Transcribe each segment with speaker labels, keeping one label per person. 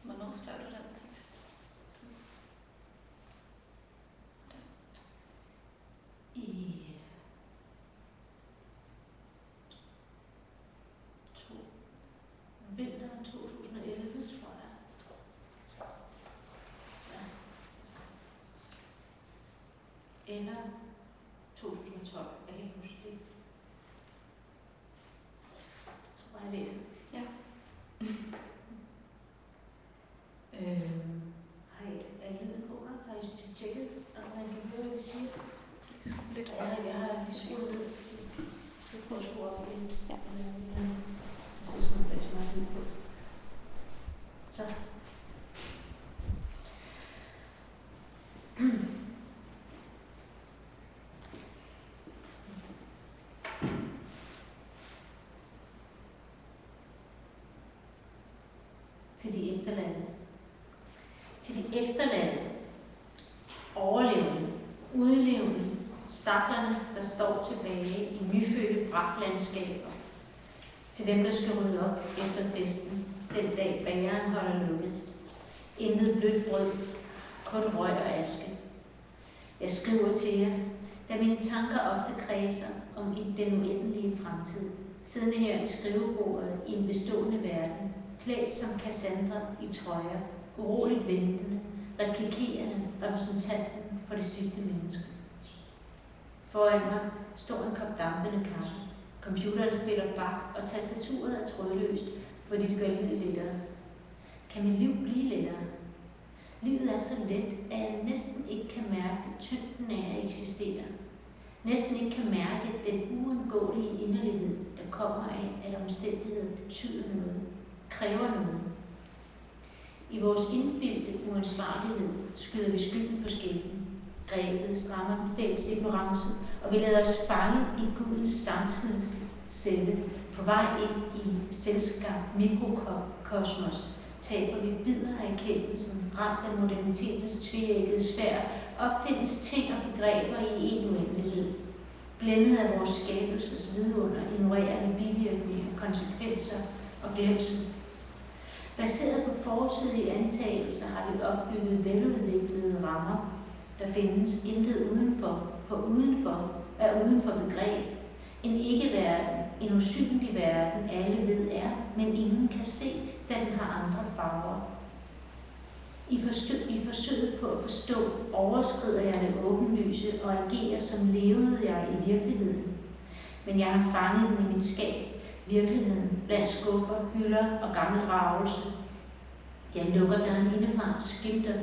Speaker 1: Hvornår skrev du den tekst?
Speaker 2: Vinteren 2011, tror jeg. Ja. Eller 2012, jeg kan ikke huske det. Jeg tror bare, jeg læser.
Speaker 1: Ja.
Speaker 2: Har I lyden på mig? Har I tjekket, om man kan høre, hvad vi siger?
Speaker 1: Det er sgu lidt
Speaker 2: Jeg har skruet ned. Så prøv at skrue op lidt.
Speaker 1: Ja.
Speaker 2: Så skal man rigtig meget lyd på. Så. Til de efterladte. Til de efterladte, overlevende, udlevende, staklerne, der står tilbage i nyfødte braklandskaber. Til dem, der skal rydde op efter festen, den dag bageren holder lukket. Intet blødt brød, kun røg og aske. Jeg skriver til jer, da mine tanker ofte kredser om den uendelige fremtid, siddende her i skrivebordet i en bestående verden, klædt som Cassandra i trøjer, uroligt ventende, replikerende repræsentanten for det sidste menneske. Foran mig står en kop dampende kaffe. Computeren spiller bak, og tastaturet er trådløst, fordi det gør livet lettere. Kan mit liv blive lettere? Livet er så let, at jeg næsten ikke kan mærke tyngden af at eksistere. Næsten ikke kan mærke den uundgåelige inderlighed, der kommer af, at omstændigheder betyder noget, kræver noget. I vores indbildte uansvarlighed skyder vi skylden på skæbnen. Grebet strammer den fælles ignorance, og vi lader os fange i Gudens samtidscelle. På vej ind i selvskabt mikrokosmos taber vi bidder af erkendelsen, ramt af modernitetens tveæggede sværd, opfindes ting og begreber i en uendelighed. Blændet af vores skabelses vidunder, ignorerende bivirkninger, konsekvenser og glemsel. Baseret på fortidige antagelser har vi opbygget veludviklede rammer. Der findes intet udenfor, for udenfor er udenfor begreb. En ikke-verden, en usynlig verden, alle ved er, men ingen kan se, da den har andre farver. I forsøget på at forstå, overskrider jeg det åbenlyse og agerer som levede jeg i virkeligheden. Men jeg har fanget den i mit skab, virkeligheden, blandt skuffer, hylder og gammel ravelse. Jeg lukker døren indefra, skimter,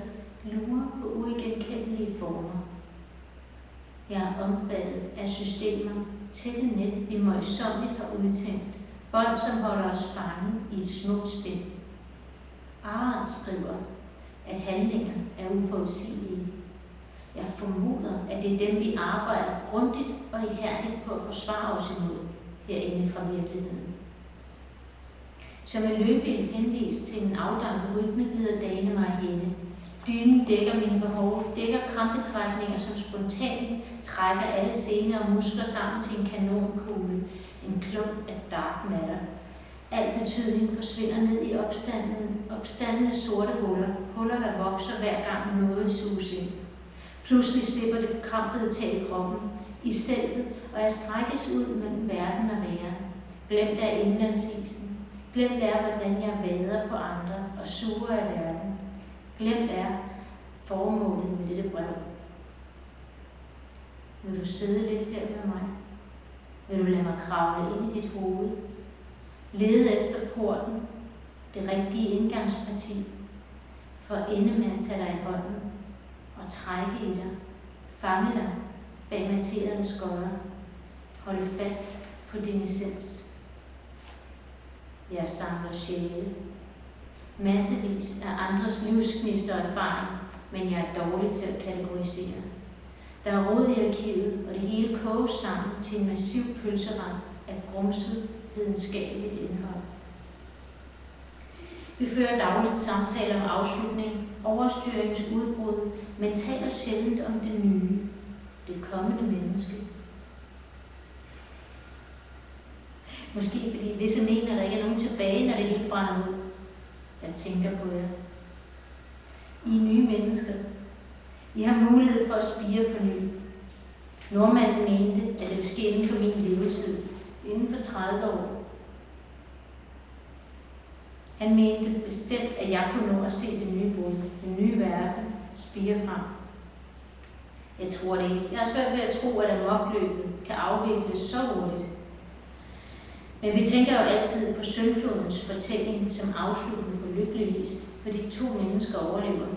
Speaker 2: lurer på uigenkendelige former. Jeg er omfattet af systemer, tætte net, vi møjsommeligt har udtænkt, bånd, som holder os fanget i et smukt spil. Arendt skriver, at handlinger er uforudsigelige. Jeg formoder, at det er dem, vi arbejder grundigt og ihærdigt på at forsvare os imod herinde fra virkeligheden. Som en løbebind henvist til en afdampet rytme glider dagene mig henne. Dynen dækker mine behov, dækker krampetrækninger, som spontant trækker alle sener og muskler sammen til en kanonkugle, en klump af dark matter. Al betydning forsvinder ned i opstandende sorte huller, der vokser hver gang noget suges ind. Pludselig slipper det forkrampede tag i kroppen, i selvet, og jeg strækkes ud mellem verden og væren. Glemt er indlandsisen. Glemt er, hvordan jeg vader på andre og suger af verden. Glemt er formålet med dette brev. Vil du sidde lidt her med mig? Vil du lade mig kravle ind i dit hoved? Lede efter porten, det rigtige indgangsparti, for at ende med at tage dig i hånden og trække i dig, fange dig bag materielle skodder, holde fast på din essens. Jeg samler sjæle, massevis af andres livsknister og erfaring, men jeg er dårlig til at kategorisere. Der er rod i arkivet, og det hele koges sammen til en massiv pølserand af grumset videnskabeligt indhold. Vi fører dagligt samtaler om afslutning, overstyringens udbrud, men taler sjældent om det nye, det kommende menneske. Måske fordi visse mener, at der ikke er nogen tilbage, når det hele brænder ud. Jeg tænker på jer. I er nye mennesker. I har mulighed for at spire på ny. Nordmanden mente, at det ville ske inden for min levetid, inden for 30 år. Han mente bestemt, at jeg kunne nå at se det nye brud, den nye verden, spire frem. Jeg tror det ikke. Jeg er svært ved at tro, at amokløbet kan afvikles så hurtigt. Men vi tænker jo altid på syndflodens fortælling som afslutning på lykkelig vis, fordi 2 mennesker overlever.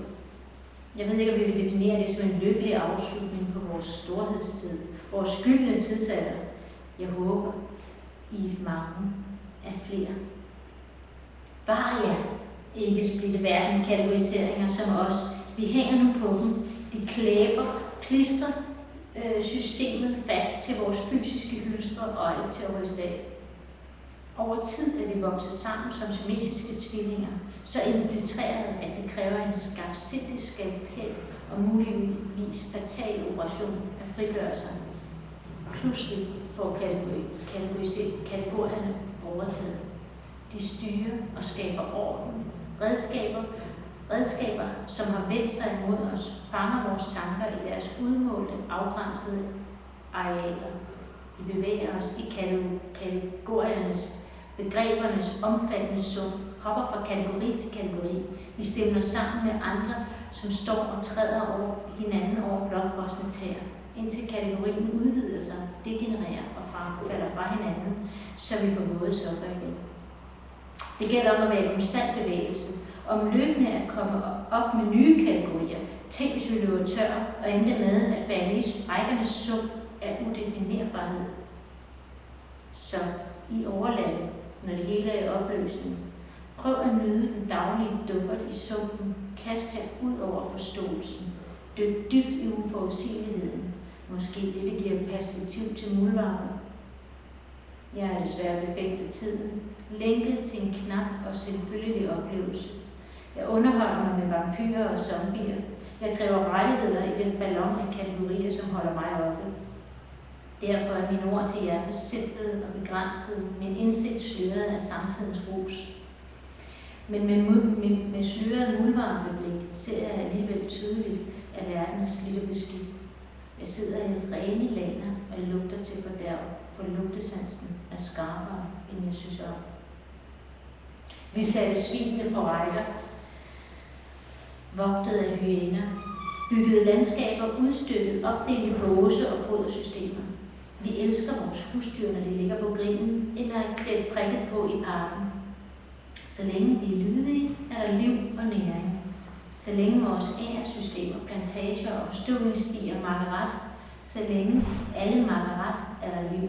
Speaker 2: Jeg ved ikke, om vi vil definere det som en lykkelig afslutning på vores storhedstid, vores skyldne tidsalder. Jeg håber, I mange af flere. Bare ja, ikke splitte verden i kategoriseringer som os. Vi hænger nu på dem. De klistrer systemet fast til vores fysiske hylstre og ikke til at ryste af. Over tid er vi vokset sammen som siamesiske tvillinger, så infiltreret, at det kræver en skarpsindig skalpel og muligvis fatal operation at frigøre sig. Pludselig får kategorierne overtaget. De styrer og skaber orden. Redskaber, som har vendt sig imod os, fanger vores tanker i deres udmålte, afgrænsede arealer. Vi bevæger os i kategoriernes, begrebernes omfattende sum, hopper fra kategori til kategori. Vi stemmer sammen med andre, som står og træder over hinanden over blåfrosne tæer, indtil kategorien udvider sig, degenererer og falder fra hinanden, så vi får våde sokker igen. Det gælder om at være i konstant bevægelse, om løbende at komme op med nye kategorier, ting hvis vi løber tør, og endte med at falde i sprækkernes sum af udefinerbarhed. Så I overlader, når det hele er i opløsning. Prøv at nyde den daglige dukkert i sumpen. Kast jer ud over forståelsen. Dyk dybt i uforudsigeligheden. Måske det giver perspektiv til muldvarpen. Jeg er desværre befængt af tiden, lænket til en knap og selvfølgelig oplevelse. Jeg underholder mig med vampyrer og zombier. Jeg kræver rettigheder i den ballon af kategorier, som holder mig oppe. Derfor er mine ord til jer forsimplede og begrænsede, min indsigt sløret af samtidens rus. Men med sløret muldvarpeblik ser jeg alligevel tydeligt, at verden er slidt og beskidt. Jeg sidder i en rene laner og lugter til fordærv, for lugtesansen er skarpere, end jeg synes om. Vi satte svinene på rækker, vogtet af hyæner, byggede landskaber udstykket, opdelt i båse og fodersystemer. Vi elsker vores husdyr, når de ligger på grillen, eller er klædt prikket på i parken. Så længe vi er lydige, er der liv og næring. Så længe vores æresystemer, plantager og forstøvningsbier makker ret, så længe alle makker ret, er der liv.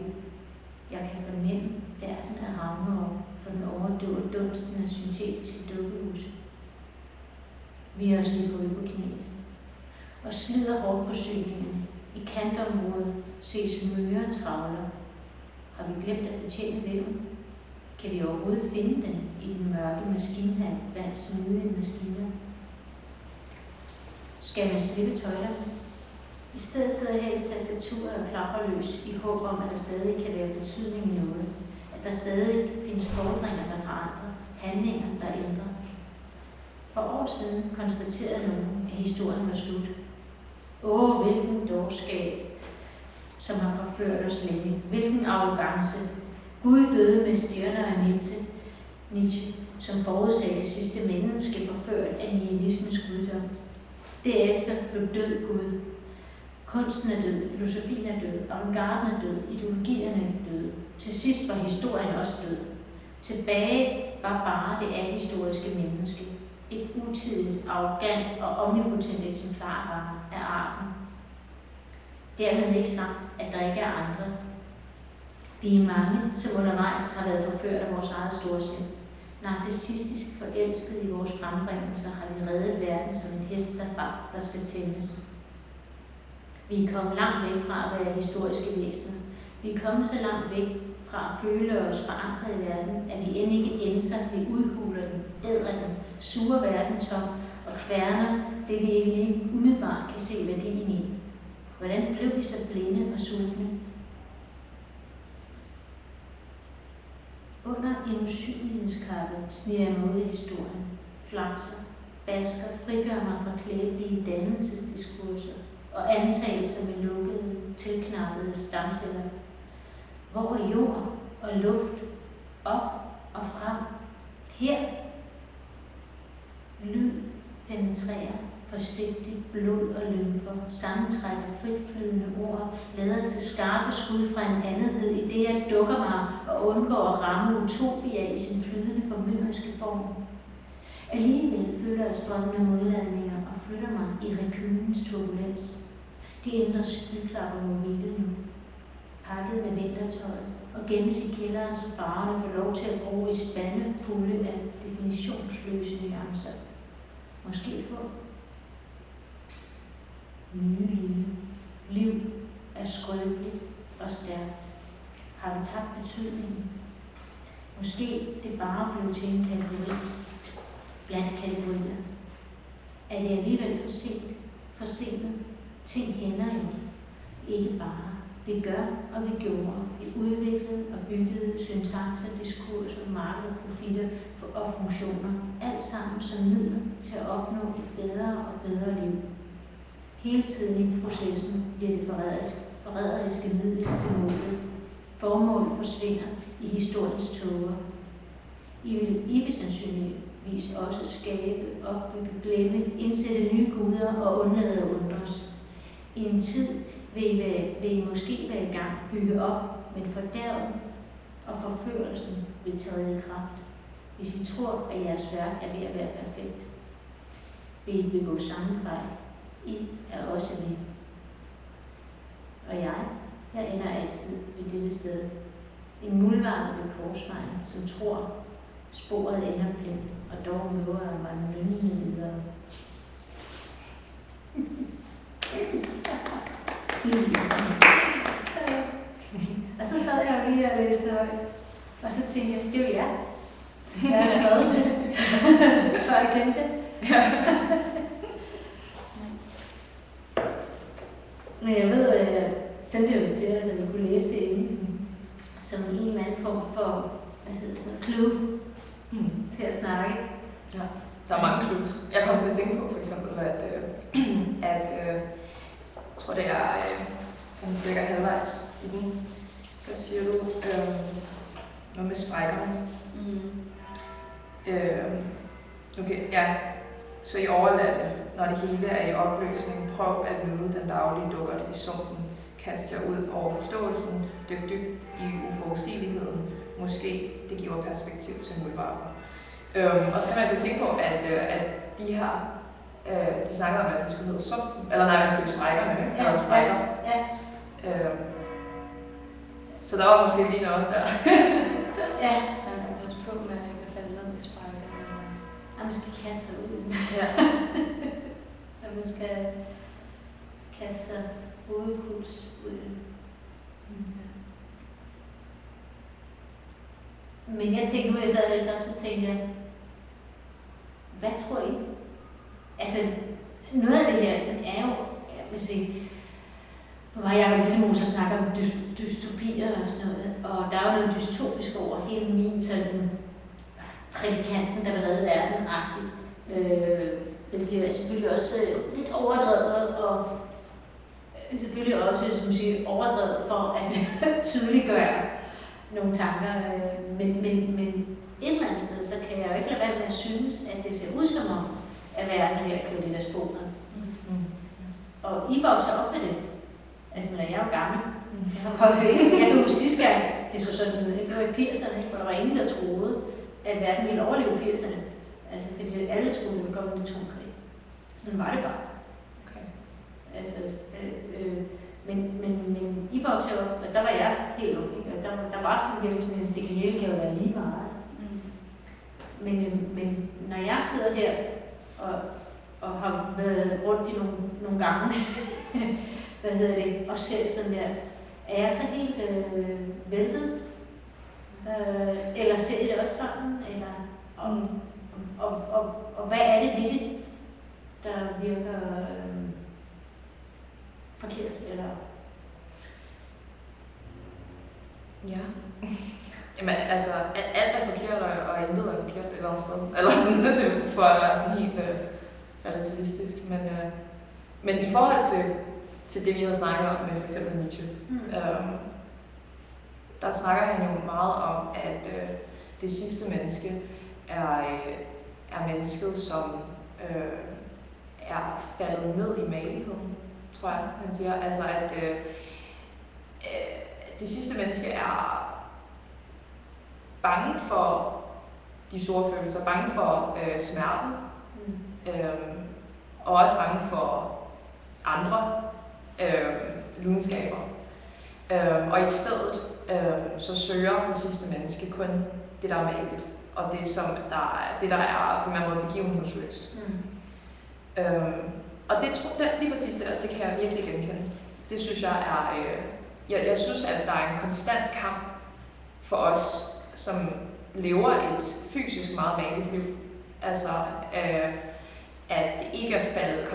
Speaker 2: Jeg kan fornemme færden af Ragnarok, for den overdøver dunsten af syntetiske dukkehuse. Vi er også lige gået på knæene og slider hårdt på cyklingerne. I kantområdet ses myretravler. Har vi glemt at betjene væven? Kan vi overhovedet finde den i den mørke maskinhal blandt smidige maskiner? Skal man slippe tøjlerne? I stedet sidder jeg i tastaturet og klapper løs i håb om, at der stadig kan være betydning i noget. At der stadig findes fordringer, der forandrer, handlinger, der ændrer. For år siden konstaterede nogen, at historien var slut. Hvilken dårskab, som har forført os længe. Hvilken arrogance. Gud døde med stjerner af Nietzsche, som forudsagde det sidste menneske forført af nihilismens guddom. Derefter blev død Gud. Kunsten er død, filosofien er død, avantgarden er død, ideologierne er døde. Til sidst var historien også død. Tilbage var bare det ahistoriske menneske. Et utidigt, arrogant og omnipotent eksemplar af arten. Dermed ikke sagt, at der ikke er andre. Vi er mange, som undervejs har været forført af vores eget storsind. Narcissistisk forelsket i vores frembringelser har vi reddet verden som en hest, der skal tæmmes. Vi er kommet langt væk fra at være historiske væsener. Vi er kommet så langt væk fra at føle os forankret i verden, at vi end ikke enser, vi udhuler den, æder den, suger verden tom og kværner det, vi ikke lige umiddelbart kan se værdien i. Hvordan blev vi så blinde og sultne? Under en usynlighedskappe sniger jeg mig ud i historien, flakser, basker, frigør mig fra klæbelige dannelsesdiskurser og antagelser med lukkede, tilknappede stamceller. Hvor er jord og luft, op og frem, her. Lyd penetrerer, forsigtigt blod og lymfer, sammentrækker fritflydende ord, lader til skarpe skud fra en andethed, i det jeg dukker mig og undgår at ramme utopia i sin flydende formynderiske form. Alligevel føler jeg strømmen af modladninger og flytter mig i rekylens turbulens. De indre skyklapper må hvile nu. Pakket med vintertøjet og gemmes i kælderen, så farverne får lov til at gro i spande fulde af definitionsløse nuancer. Måske på nye lyde. Liv er skrøbeligt og stærkt. Har vi tabt betydningen? Måske det bare blev til en kategori blandt kategorier. Er det alligevel for sent? Forstenet? Ting hænder jo. Ikke bare. Vi gør, og vi gjorde. Vi udviklede og byggede syntakser, diskurser, marked, profitter og funktioner. Alt sammen som midler til at opnå et bedre og bedre liv. Hele tiden i processen bliver det forræderiske middel til målet. Formålet forsvinder i historiens tåger. I vil sandsynligvis også skabe, opbygge, glemme, indsætte nye guder og undlade at undres. I en tid vil I måske være i gang, bygge op, men fordærven og forførelsen vil træde i kraft. Hvis I tror, at jeres værk er ved at være perfekt, vil I begå samme fejl. I er også med. Og jeg ender altid ved dette sted. En muldvarme ved korsvejen, som tror, sporet ender blindt, og dog møder jeg mig nynnende videre. Og så sad jeg jo lige og læste højt, og så tænkte jeg, det er jo jer. Jeg har skrevet til det, før jeg kendte det. Men jeg ved, at jeg sendte det til os, at vi kunne læse det inden, som en eller anden form for, clue til at snakke.
Speaker 3: Ja, der er mange clues. Jeg kom til at tænke på for eksempel, at jeg tror det er sådan cirka halvvejs i den, der siger du noget med sprækkerne. Okay, ja. Så I overlader det, når det hele er i opløsning. Prøv at nyde den daglige dukkert i sumpen. Kast jer ud over forståelsen. Dyk i uforudsigeligheden. Måske det giver perspektiv til muldvarper. Og så kan man altså tænke på, at de her, de snakker om, at de skulle hedde sumpen. Eller nej, man skulle sprækkerne, ikke? Eller sprækker.
Speaker 2: Ja.
Speaker 3: Så der var måske lige noget der.
Speaker 1: Ja, man skal passe på med at falde ned i sprækker.
Speaker 2: Og man skal kaste sig ud.
Speaker 3: Ja.
Speaker 2: Og man skal kaste sig hovedpuls ud. Men jeg tænkte nu, jeg sad og læste op, så tænkte jeg, hvad tror I? Altså, noget af det her sådan er jo, jeg vil sige, nu var Jacob Lillemus og snakker om dystopier og sådan noget, og der er jo noget dystopisk over hele min sådan prædikanten, der vil redde verden-agtigt. Det bliver selvfølgelig også lidt overdrevet, og selvfølgelig også, som siger, overdrevet for at tydeliggøre nogle tanker. Men et eller andet sted, så kan jeg jo ikke lade være med at synes, at det ser ud som om, at verden her kører lidt af sporet. Og I vokser op med det. Altså, når jeg er jo gammel. Jeg kan huske sidste gang, det så sådan ud. Det var i 80'erne, hvor der var ingen, der troede, at verden ville overleve 80'erne. Altså, fordi alle troede, at det ville komme en atomkrig. Sådan var det bare.
Speaker 3: Okay.
Speaker 2: Altså, men I voksede op, og der var jeg helt ung, og der var sådan virkelig sådan, at det hele kan jo være lige meget. Men når jeg sidder her og har været rundt i nogle gange og selv sådan der, er jeg så helt væltet? Eller ser I det også sådan? Eller, og hvad er det ved det, der virker forkert? Eller?
Speaker 4: Ja. Jamen altså, alt er forkert, og intet er forkert et eller andet sted. Eller sådan, det for at være sådan helt relativistisk. Men i forhold til det, vi har snakket om med for eksempel Nietzsche, der snakker han jo meget om, at det sidste menneske er mennesket, som er faldet ned i maligheden, tror jeg, han siger. Altså, at det sidste menneske er bange for de store følelser, bange for smerten, og også bange for andre lidenskaber. Og i stedet så søger det sidste menneske kun det, der er mageligt, og det, som der er på en eller anden måde begivenhedsløst. Og lige præcis det kan jeg virkelig genkende. Det synes jeg er... Jeg synes, at der er en konstant kamp for os, som lever et fysisk meget mageligt liv. Altså, at det ikke er faldet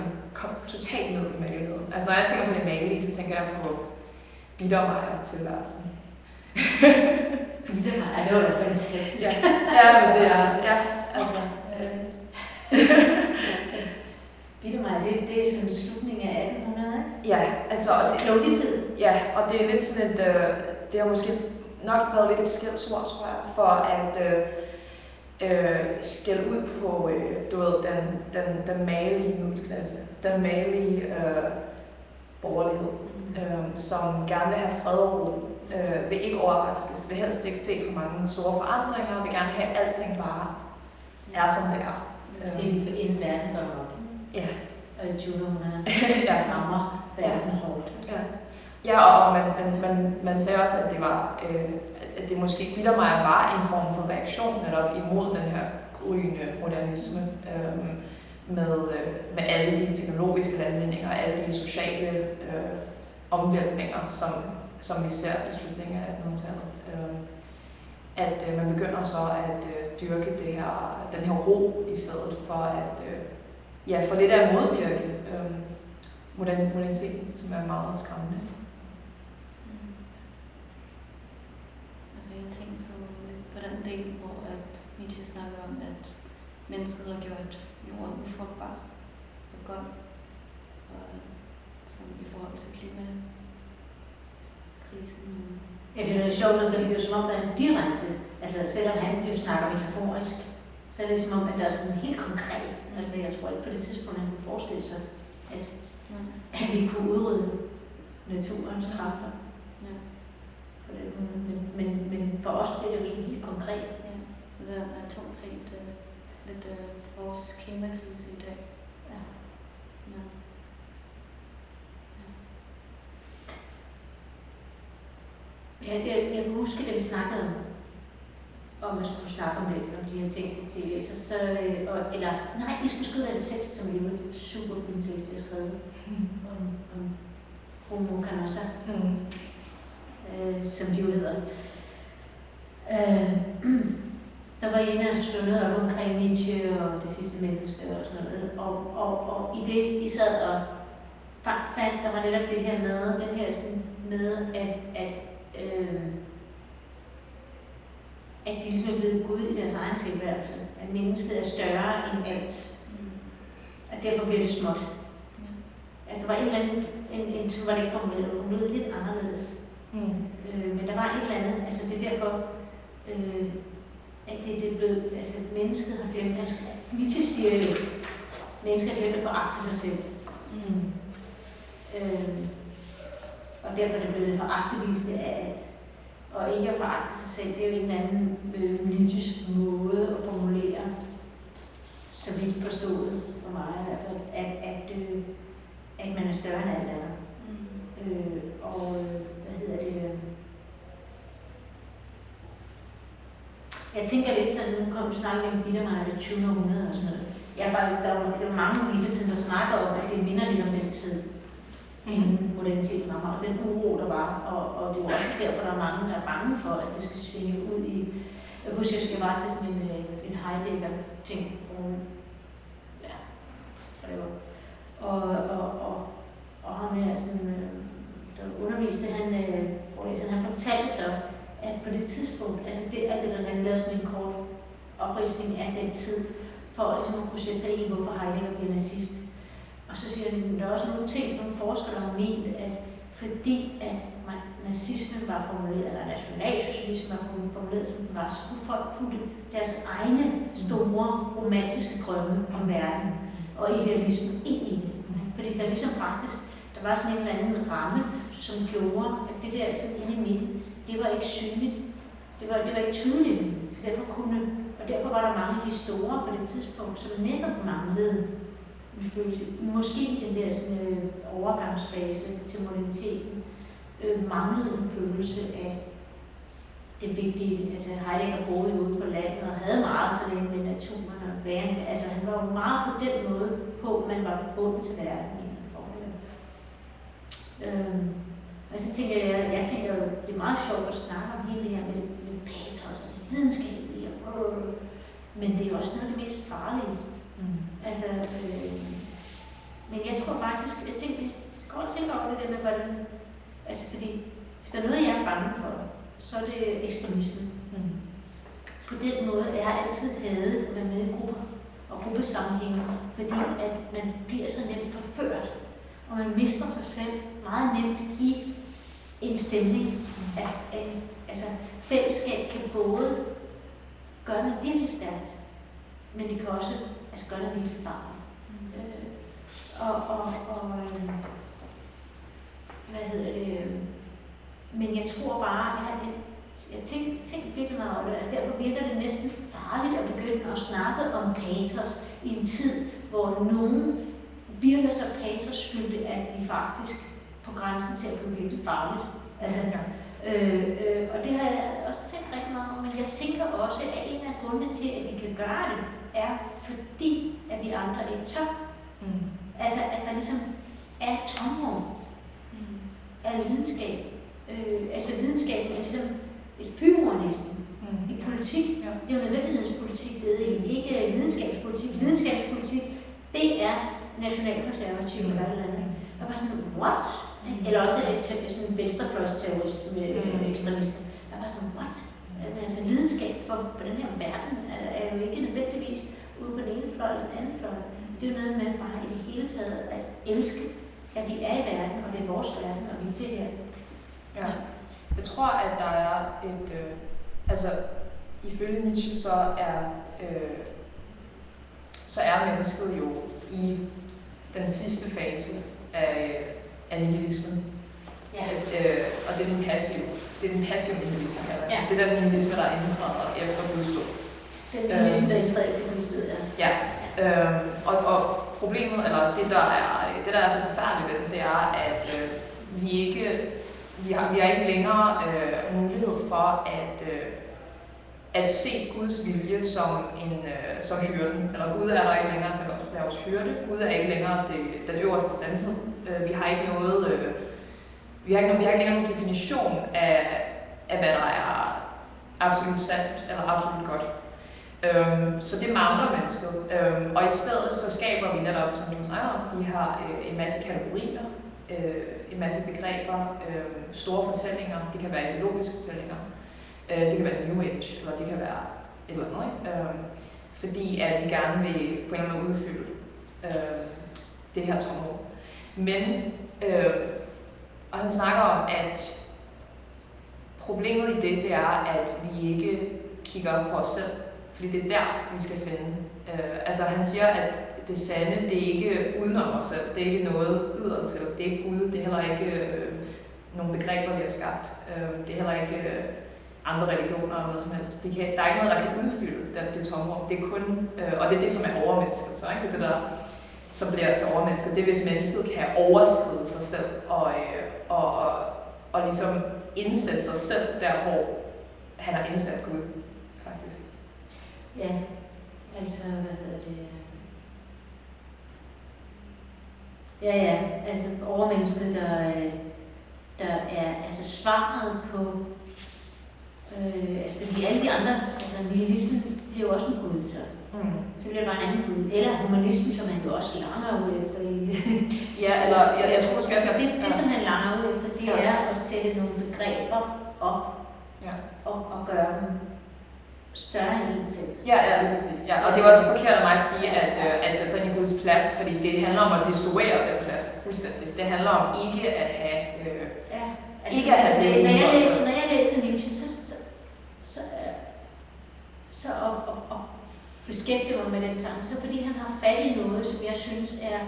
Speaker 4: totalt ned i mageligheden. Altså, når jeg tænker på det magelige, så tænker jeg på Biedermeier-tilværelsen.
Speaker 2: Biedermeier, det var da fantastisk.
Speaker 4: Ja, men det er... Ja, altså...
Speaker 2: Biedermeier, det er sådan slutningen af 1800, ikke?
Speaker 4: Ja, altså...
Speaker 2: Klunketid.
Speaker 4: Ja, og det er lidt sådan et... det har måske nok været lidt et skældsord, tror jeg, for at skælde ud på du ved, den magelige middelklasse, den magelige borgerlighed, som gerne vil have fred og ro, vil ikke overraskes, vil helst ikke se for mange store forandringer, vil gerne have, at alting bare er, som det er.
Speaker 2: Det er en verden, der er
Speaker 4: ja.
Speaker 2: Og i 2000
Speaker 4: ja.
Speaker 2: rammer verden hårdt.
Speaker 4: Ja. Ja, og man sagde også, at det var, at det måske Biedermeier var en form for reaktion netop imod den her gryende modernisme med alle de teknologiske landvindinger, alle de sociale omvæltninger, som vi ser i slutningen af 1800-tallet. At man begynder så at dyrke den her ro i stedet for at for lidt at modvirke moderniteten, som er meget skræmmende.
Speaker 1: Altså jeg tænkte på den del, hvor at Nietzsche snakker om, at mennesket har gjort jorden ufrugtbar og godt, og sådan i forhold til klimakrisen.
Speaker 2: Ja, det er noget sjovt, fordi det er jo som om, der er en direkte, altså selvom han jo snakker metaforisk, så er det som om, at der er sådan helt konkret. Altså jeg tror ikke på det tidspunkt, han kunne forestille sig, at vi kunne udrydde naturens kræfter.
Speaker 1: Ja.
Speaker 2: Men for os bliver det jo sådan helt konkret.
Speaker 1: Ja, så der er atomkrig, lidt vores klimakrise i dag.
Speaker 2: Ja.
Speaker 1: Ja.
Speaker 2: Jeg kan huske, da vi snakkede om at skulle snakke om de her ting til vi skulle skrive en tekst, som jo en super fin tekst, jeg skrev om Homo Canossa, som de jo hedder. Der var en af slået noget op omkring Nietzsche og det sidste menneske og sådan noget. Og i det, I sad og fandt, der var netop det her med, den her sådan med, at de ligesom er blevet Gud i deres egen tilværelse. At mennesket er større end alt. At derfor bliver det småt. At der var et eller andet, så var det ikke formuleret lidt anderledes. Men der var et eller andet, altså det er derfor, at det er blevet, altså mennesket har glemt, Nietzsche siger jo, mennesket har glemt at foragte sig selv. Og derfor er det blevet foragteligste af alt. Og ikke at foragte sig selv, det er jo en eller anden Nietzsches måde at formulere, så vidt forstået for mig i hvert fald, at man er større end alt andet. Jeg tænker lidt sådan, nu kom du snakke om Biedermeier i det 20. århundrede og sådan noget. Jeg faktisk, der var mange lige for tiden, der snakker om, at det minder lidt om den tid. inden moderniteten rammer, og den uro, der var. Og det er jo også derfor, der er mange, der er bange for, at det skal svinge ud i... Jeg husker, jeg var til sådan en Heidegger-ting, hvor ja, og ham her sådan, der underviste, han fortalte så, at på det tidspunkt, altså han lavede sådan en kort opridsning af den tid, for ligesom at kunne sætte sig i, hvorfor Heidegger bliver nazist. Og så siger han, at der er også nogle forskere, der har ment, at fordi at nazismen var formuleret, eller nationalsocialismen var formuleret, som den var, så kunne folk putte deres egne store romantiske drømme om verden og idealisme ind i det. Fordi der ligesom faktisk, der var sådan en eller anden ramme, som gjorde, at det der sådan inde i midten, det var ikke synligt. Det var ikke tydeligt. Så derfor var der mange af de store på det tidspunkt, som netop manglede en følelse. Måske i den der sådan, overgangsfase til moderniteten manglede en følelse af det vigtige. Altså Heidegger boede ude på landet og havde meget sådan med naturen og væren. Altså han var jo meget på den måde på, at man var forbundet til verden. Og så tænker jeg tænker jo, det er meget sjovt at snakke om hele det her med patos og det videnskabelige. Men det er jo også noget af det mest farlige. Altså, men jeg tror faktisk, jeg går og tænker over det der med, hvordan, altså fordi, hvis der er noget, jeg er bange for, så er det ekstremisme. På den måde, jeg har altid hadet at være med i grupper og gruppesammenhænge, fordi at man bliver så nemt forført, og man mister sig selv meget nemt i en stemning af altså fællesskab kan både gøre noget virkelig stærkt, men det kan også gøre noget virkelig farligt. Men jeg tror bare, jeg tænker virkelig meget over det, at derfor virker det næsten farligt at begynde at snakke om patos i en tid, hvor nogen virker så patosfyldte, at de faktisk på grænsen til at blive virkelig farligt. Altså, og det har jeg også tænkt rigtig meget om, men jeg tænker også, at en af grundene til, at vi kan gøre det, er fordi, at vi andre ikke tør. Altså, at der ligesom er et tomrum af videnskab. Altså, videnskaben er ligesom et fyrord næsten. I politik, det er jo nødvendighedspolitik, det er ikke videnskabspolitik. Videnskabspolitik, det er nationalkonservativ eller et eller andet. Og bare sådan, what? Eller også er det sådan venstrefløjsterrorist med ekstremister. Jeg var sådan, what? Altså videnskab for den her verden er jo ikke nødvendigvis ude på den ene fløj eller den anden fløj. Det er jo noget med bare i det hele taget at elske, at vi er i verden, og det er vores verden, og vi er til her.
Speaker 4: Ja. Jeg tror, at der er et... altså, ifølge Nietzsche, så er mennesket jo i den sidste fase af nihilismen.
Speaker 2: Ja.
Speaker 4: Og det er den passive. Det er den passive nihilisme, kalder jeg.
Speaker 2: Ja.
Speaker 4: Det er den nihilisme, der indtræder efter budstå.
Speaker 2: Det er nihilisme, der indtræder efter budstå, ja.
Speaker 4: Og problemet, eller det der er så forfærdeligt ved det, er, at vi har ikke længere mulighed for at se Guds vilje som hyrden. Eller Gud er der ikke længere som vores hyrde. Gud er ikke længere den øverste sandhed. Vi har ikke længere nogen definition af hvad der er absolut sandt eller absolut godt. Så det mangler mennesket. Og i stedet så skaber vi netop, som du snakker om, de har en masse kategorier, en masse begreber, store fortællinger. Det kan være ideologiske fortællinger. Det kan være New Age, eller det kan være et eller andet, ikke? Fordi at vi gerne vil på en eller anden måde udfylde det her tomrum. Men, og han snakker om, at problemet i det er, at vi ikke kigger på os selv, fordi det er der, vi skal finde. Altså han siger, at det sande, det er ikke udenom os selv, det er ikke noget udadtil, det er ikke Gud, det er heller ikke nogle begreber, vi har skabt, det er heller ikke andre religioner eller noget som helst. Der er ikke noget, der kan udfylde det tomrum. Det er kun, og det er det, som er overmennesket. Så, ikke? Det er det, der som bliver til overmennesket. Det er, hvis mennesket kan overskride sig selv og ligesom indsætte sig selv der, hvor han har indsat Gud, faktisk.
Speaker 2: Ja, altså, hvad hedder det? Ja, altså overmennesket, der er altså svaret på, fordi alle de andre, altså nihilismen bliver jo også en gud, så bliver det bare en anden gud. Eller humanismen, som han jo også langer ud efter.
Speaker 4: Ja, eller jeg tror måske også,
Speaker 2: det som han langer ud efter, det er at sætte nogle begreber op og gøre dem større end en selv.
Speaker 4: Ja, det er præcis. Ja. Og det er også forkert af mig at sige, at sætte sig ind i Guds plads, fordi det handler om at destruere den plads fuldstændig. Det handler om ikke at have ikke at have det.
Speaker 2: Når jeg læser Nietzsche, så beskæftiger mig med den tanke, så fordi han har fat i noget, som jeg synes er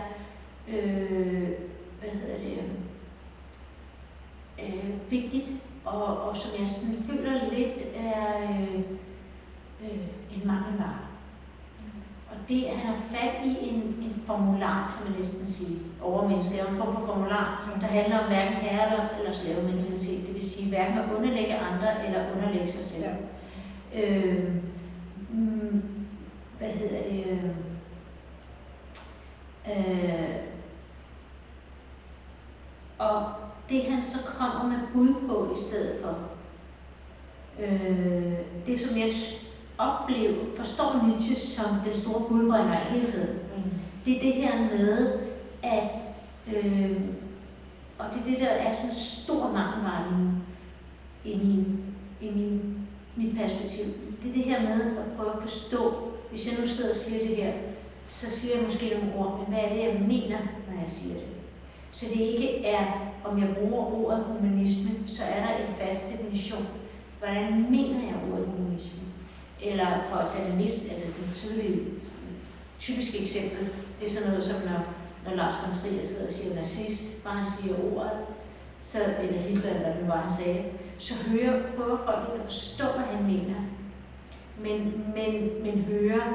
Speaker 2: vigtigt, og som jeg sådan føler lidt er en mangelvare. Og det, at han har fat i en formular, kan man næsten sige, overmenneske, en form for formular, der handler om hverken herre eller slavementalitet, det vil sige hverken at underlægge andre eller underlægge sig selv. Og det han så kommer med bud på i stedet for, det som jeg forstår Nietzsche som den store budbringer hele tiden. Det er det her med, at og det er det, der er sådan en stor mangelvare i mit perspektiv. Det er det her med at prøve at forstå, hvis jeg nu sidder og siger det her, så siger jeg måske nogle ord, men hvad er det, jeg mener, når jeg siger det? Så det ikke er, om jeg bruger ordet humanisme, så er der en fast definition. Hvordan mener jeg ordet humanisme? Eller for at tage det mest, altså det typiske eksempel, det er sådan noget som, når Lars von Trier sidder og siger nazist, bare han siger ordet, eller Hitler, eller hvad han sagde, så prøver folk ikke at forstå, hvad han mener, men hører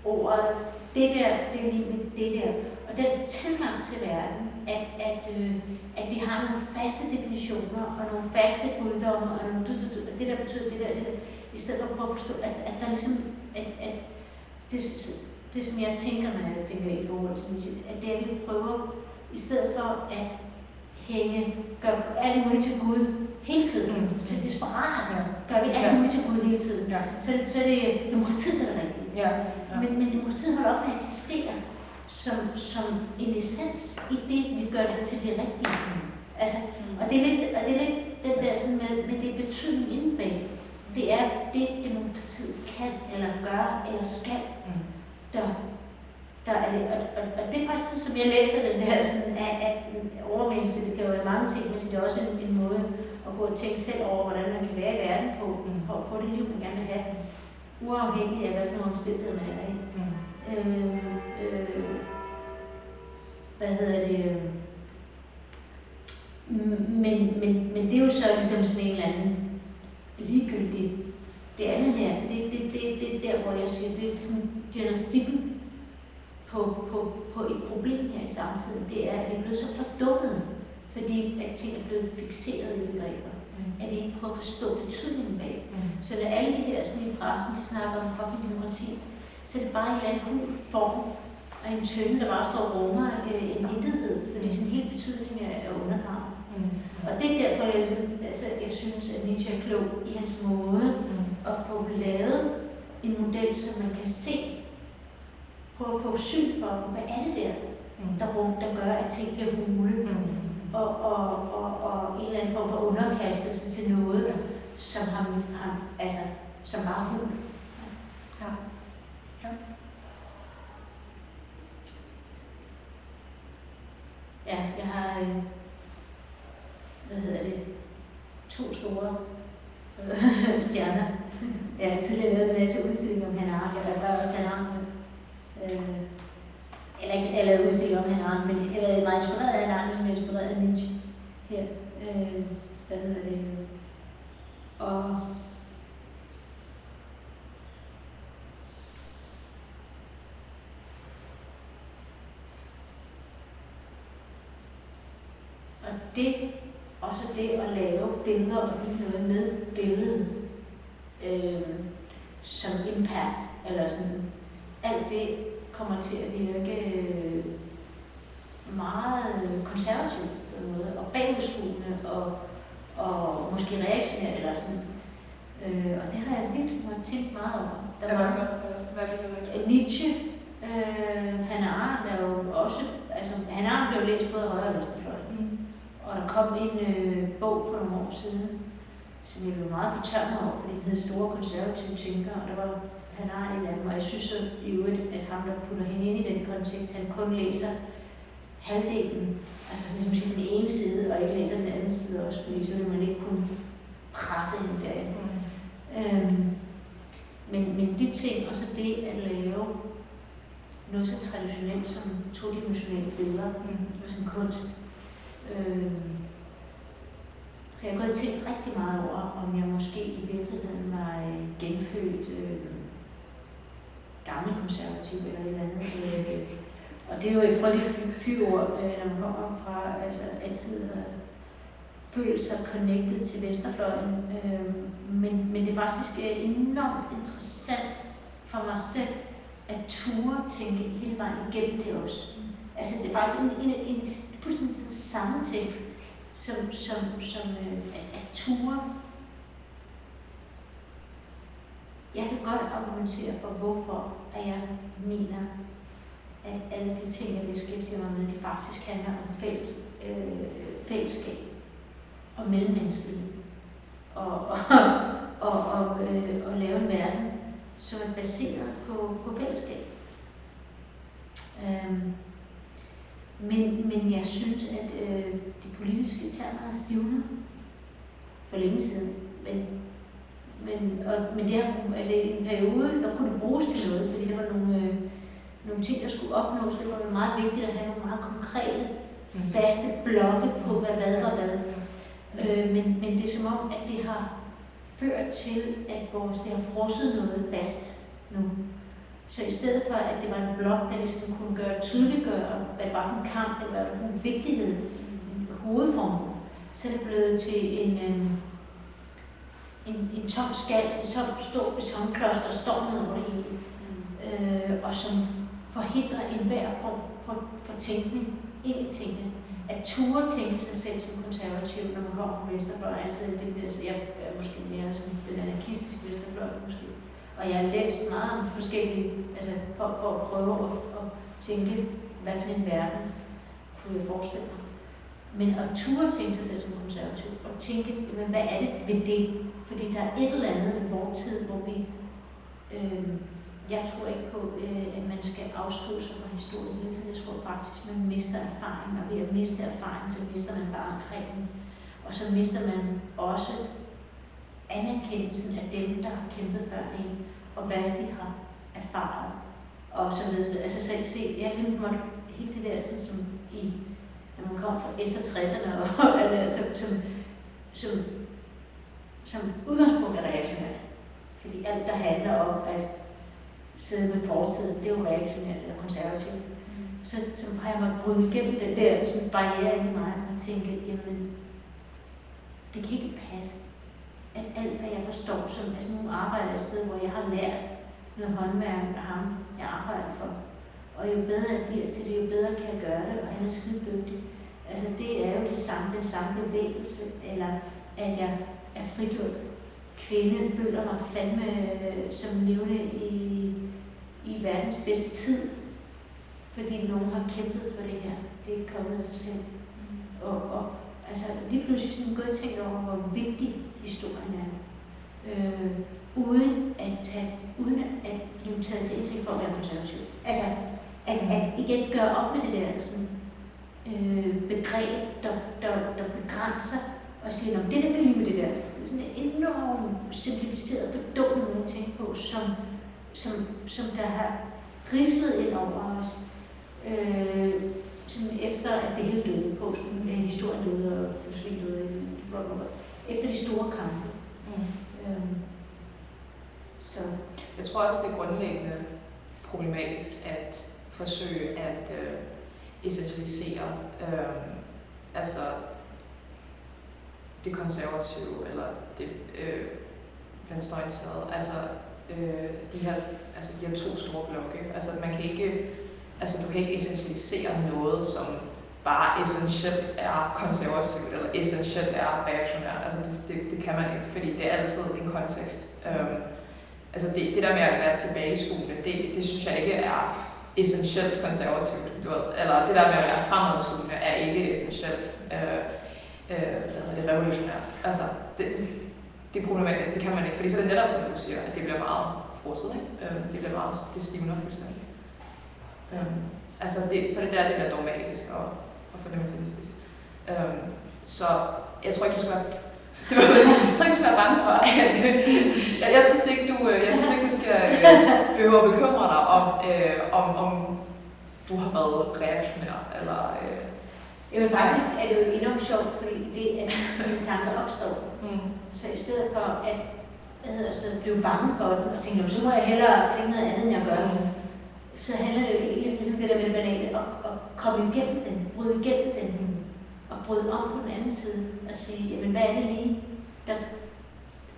Speaker 2: ordet, det der, det er lige med det der. Og den tilgang til verden, at vi har nogle faste definitioner, og nogle faste guddomme, og nogle det der betyder det der, i stedet for at prøve at forstå, at der ligesom, at det som jeg tænker, når jeg tænker i forhold til Nietzsche, at det er, at vi prøver, i stedet for at gøre alt muligt til Gud hele tiden, til desperat, gør vi alt muligt til Gud hele tiden. Så er det demokratiet, der er rigtigt. Men demokratiet holder op med at eksistere som en essens i det, vi gør det til det rigtige. Altså, og det er lidt den der sådan med det betydning inde bag. Det er det, demokratiet kan, eller gør, eller skal, der er det. Og det er faktisk sådan, som jeg læser den der, sådan, at overmenneske, det kan jo være mange ting, men det er også en måde at gå og tænke selv over, hvordan man kan være i verden på, for at få det liv, man gerne vil have, uafhængig af, hvilke omstændigheder man er i. Men det er jo så ligesom sådan en eller anden ligegyldig. Det andet her, det er der, hvor jeg siger, det er sådan diagnostikken på et problem her i samtiden. Det er, at vi er blevet så fordummet, fordi at ting er blevet fikseret i begreber. At vi ikke prøver at forstå betydningen bag. Så når alle de her sådan i pressen, de snakker om fucking demokrati, så er det bare en eller anden hul form af en tønde, der bare står og rummer en intethed, fordi sådan hele betydning er undergravet. Og det er derfor, jeg synes, at Nietzsche er klog i hans måde at få lavet en model, som man kan se, på at få syn for, hvad er det der gør, at ting bliver hule, og en eller anden form for underkastelse til noget, som som bare hul. Ja, jeg har, 2 store stjerner. Jeg har tidligere lavet en masse udstillinger om Hannah Arendt, eller der også Hannah Arendt. Eller ikke jeg lavede udstillinger om Hannah Arendt, men jeg har været meget inspireret af Hannah Arendt, som er inspireret af Nietzsche her. Og det, også det at lave billeder og finde noget med billedet som impact, eller sådan, alt det kommer til at virke meget konservativ på en måde, og bagudskuende, og måske reaktionært eller sådan. Og det har jeg virkelig måttet tænke meget over.
Speaker 4: Hvad vil det?
Speaker 2: Nietzsche, Hannah Arendt er jo også, altså Hannah Arendt blev læst både højre og venstrefløjen. Og der kom en bog for nogle år siden, som jeg blev meget fortørnet over, fordi den hed Store Konservative Tænkere, og der var Hannah Arendt en af dem, og jeg synes så i øvrigt, at ham, der putter hende ind i den kontekst, han kun læser halvdelen, altså ligesom sige den ene side, og ikke læser den anden side også, fordi så vil man ikke kunne presse hende derinde. Men de ting, og så det at lave noget så traditionelt som todimensionelle billeder, som kunst. Så jeg har gået og tænkt rigtig meget over, om jeg måske i virkeligheden var genfødt gammel konservativ eller et eller andet. Og det er jo et frygteligt fyord, når man kommer fra altså altid føle sig connected til venstrefløjen. Men det er faktisk enormt interessant for mig selv at ture tænke hele vejen igennem det også. Altså det er faktisk en fuldstændig den samme ting, som at ture. Jeg kan godt argumentere for, hvorfor at jeg mener, at alle de ting, jeg beskæftiger mig med, de faktisk handler om fællesskab og mellemmenneskelighed. Og lave en verden, som er baseret på fællesskab. Men jeg synes, at de politiske termer er stivnet for længe siden. Men det her, altså i en periode, der kunne det bruges til noget, fordi der var nogle ting, der skulle opnås. Det var meget vigtigt at have nogle meget konkrete, faste blokke på, hvad var hvad. Men det er som om, at det har ført til, at det har frosset noget fast nu. Så i stedet for, at det var en blok, der ligesom kunne tydeliggøre, hvad det var for en kamp, eller hvad det var for en vigtighed, en hovedform, så er det blevet til en tom skal, en stor betonklods, der står ned over det hele, og som forhindrer enhver form for tænkning ind i tingene. At ture tænke sig selv som konservativ, når man kommer på venstrefløjen, altid det bliver, så jeg er måske mere sådan den anarkistiske venstrefløj måske. Og jeg har læst meget om forskellige, altså for at prøve at tænke, hvad for en verden kunne jeg forestille mig. Men at ture tænke sig selv som konservativ, og tænke, men hvad er det ved det? Fordi der er et eller andet i vores tid, hvor vi, jeg tror ikke på, at man skal afskrive sig fra historien hele tiden. Jeg tror faktisk, at man mister erfaring, og ved at miste erfaring, så mister man forankringen. Og så mister man også anerkendelsen af dem, der har kæmpet før en, og hvad de har erfaret. Og så videre. Altså selv se, jeg glemte mig helt det der, sådan som i, når man kommer fra efter 60'erne, og altså, som udgangspunkt er reaktionært. Fordi alt, der handler om at sidde med fortiden, det er jo reaktionært eller konservativt. Så har jeg måttet bryde igennem den der sådan barriere inde i mig, og tænke, jamen, det kan ikke passe, at alt, hvad jeg forstår, som altså nu arbejder jeg et sted, hvor jeg har lært noget håndværk af ham, jeg arbejder for. Og jo bedre jeg bliver til det, jo bedre kan jeg gøre det, og han er skide dygtig. Altså det er jo den samme bevægelse, eller at jeg er frigjort kvinde, føler mig fandme som levende i verdens bedste tid, fordi nogen har kæmpet for det her. Det er ikke kommet af sig selv. Og altså lige pludselig sådan gået og tænkt over, hvor vigtig historien er. Uden at blive taget til indsigt for at være konservativ. Altså, at igen gøre op med det der sådan, begreb, der begrænser og siger, at det der lige med det der. Det er sådan en enormt simplificeret, fordummet måde at tænke på, som der har rislet ind over os. Som efter at det hele døde på, historien døde og forsvind døde, efter de store kampe. Så.
Speaker 4: Jeg tror også, det er grundlæggende problematisk at forsøge at essentialisere altså det konservative eller det venstreorienterede, altså de her to store blokke. Altså man kan ikke, altså du kan ikke essentialisere noget, som bare essentielt er konservativt, eller essentielt er reaktionært. Altså det kan man ikke, fordi det er altid en kontekst. Altså det der med at være tilbageskuende, det synes jeg ikke er essentielt konservativt, du ved. Eller det der med at være fremadskuende er ikke essentielt revolutionært. Altså det er problematisk, det kan man ikke, fordi så er det netop, som du siger, at det bliver meget frosset, ikke? Det stivner fuldstændig. Altså så det der, det bliver dogmatisk og fundamentalistisk. Så jeg tror ikke, du skal være bange for, at jeg synes ikke, du skal behøve at bekymre dig om du har været reaktionær, eller...
Speaker 2: Jamen faktisk er det jo enormt sjovt, fordi det er sådan en tanke opstår. Så i stedet for at blive bange for den, og tænke, så må jeg hellere tænke noget andet, end jeg gør. Så handler det jo egentlig ligesom det der med det banale, at komme igennem den, bryde igennem den, og bryde om på den anden side, og sige, jamen hvad er det lige, der...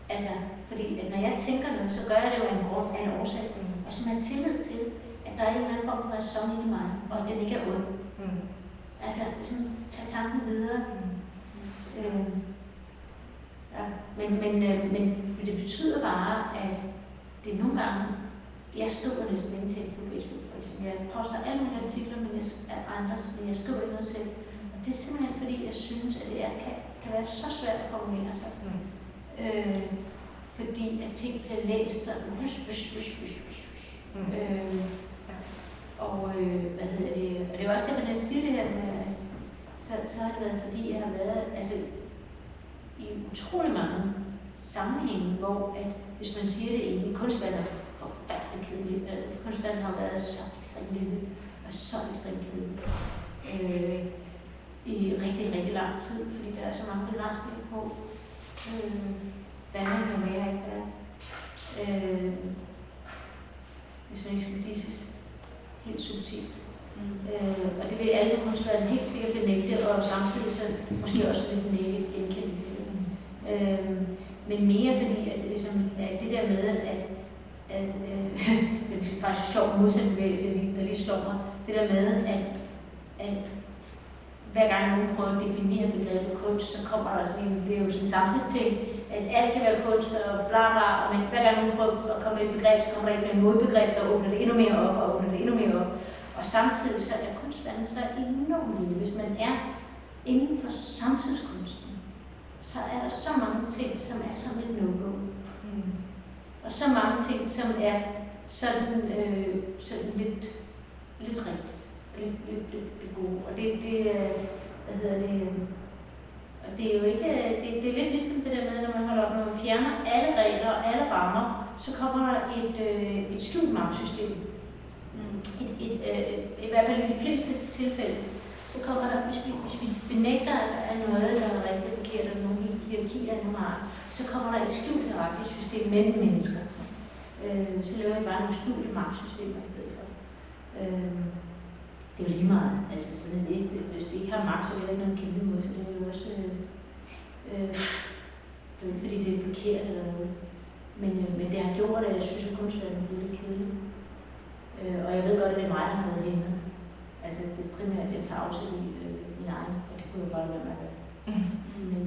Speaker 2: Altså, fordi at når jeg tænker noget, så gør jeg det jo af en grund, af en årsag, og som har tillid til, at der er en eller anden form for ræson i mig, og at den ikke er ond. Altså, sådan, tage tanken videre. Ja. Men det betyder bare, at det er nogle gange, jeg skriver næsten ingenting på Facebook, for eksempel. Jeg poster alle mine artikler af andres, men jeg skriver ikke noget selv. Og det er simpelthen fordi, jeg synes, at det kan være så svært at formulere sig. Fordi at ting bliver læst sådan, og det er også det, når jeg siger det her med, så har det været fordi, jeg har været i utrolig mange sammenhænge, hvor at hvis man siger det egentlig, kunstværden er forfærdeligt kedelig. Kunstværden har været så ekstremt lille og så ekstremt kedelig i rigtig, rigtig lang tid, fordi der er så mange begrænsninger på, hvad man kan være ikke være. Hvis man ikke skal disses helt subtilt. Og det vil alle på kunstverdenen helt sikkert benægte, og samtidig så måske også lidt nægget genkende til det. Men mere fordi, at det, ligesom, at det der med, at det er faktisk sjovt modsætningsbevægelse, der lige slår mig, det der med, at hver gang nogen prøver at definere begrebet kunst, så kommer der sådan en, det er jo sådan en samtidsting, at alt kan være kunst og bla bla, men hver gang nogen prøver at komme med et begreb, så kommer der et modbegreb, der åbner det endnu mere op og åbner det endnu mere op. Og samtidig så er kunstverdenen så enormt lille. Hvis man er inden for samtidskunsten, så er der så mange ting, som er sådan lidt no-go. Og så mange ting, som er sådan lidt rigtigt. Lidt gode. Og det og det er jo ikke, det er lidt ligesom det der med, når man holder op, når man fjerner alle regler og alle rammer, så kommer der et skjulmagtsystem. I hvert fald i de fleste tilfælde, så kommer der, hvis vi benægter, at der er noget, der er rigtig forkert, og nogle hierarkier af nogle art, så kommer der et skjult hierarkisystem mellem mennesker. Så laver vi bare nogle skjulte magtsystemer i stedet for. Det er jo lige meget. Altså sådan lidt, hvis vi ikke har magt, så er det ikke noget kæmpe mod, så det er jo også... det er ikke fordi, det er forkert eller noget. Men det har gjort, at jeg synes, at kunstverdenen er lidt kedelig. Og jeg ved godt, at det er mig, der har været hjemme. Altså det er primært, at jeg tager afsæt i min egen, og det kunne jeg bare være med at gøre. Men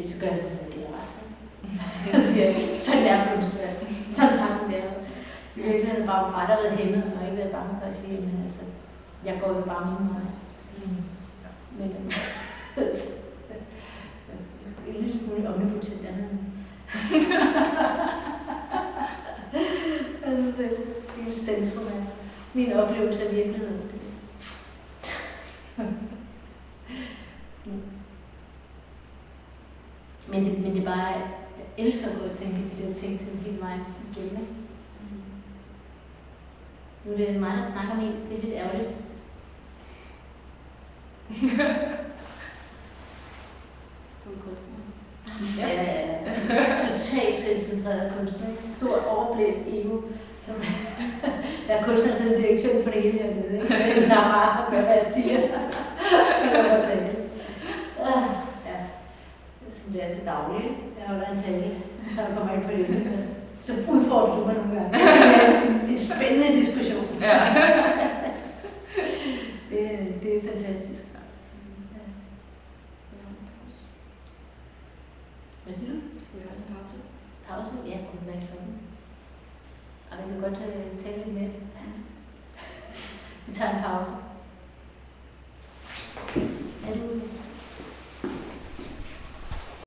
Speaker 2: så gør jeg det til, at det er ret. Jeg siger, sådan er kunstverdenen. Sådan har den været. I virkeligheden var mig, der har været hjemme, og ikke været bange for at sige, men altså, jeg går jo bare min vej. Men jeg er lidt muligt omnipotent andet. Altså, det er centrum af min oplevelse af virkeligheden. Men det er bare, jeg elsker at gå og tænke de der ting sådan hele vejen igennem. Nu er det mig, der snakker mest. Det er lidt ærgerligt. Du er kunstner. Ja. Totalt selvcentreret kunstner. Stort overblæst ego. Som jeg er kunstner sådan en direktion for det hele hernede. Der er bare at gøre, hvad jeg siger. Eller hvad jeg tænker. Ja. Som det er til daglig. Jeg holder en tale, så jeg kommer ind på det. Så udfordrer du mig nogle gange. Det er en spændende diskussion. Ja. Det er fantastisk. godt tale lidt mere. Vi tager en pause.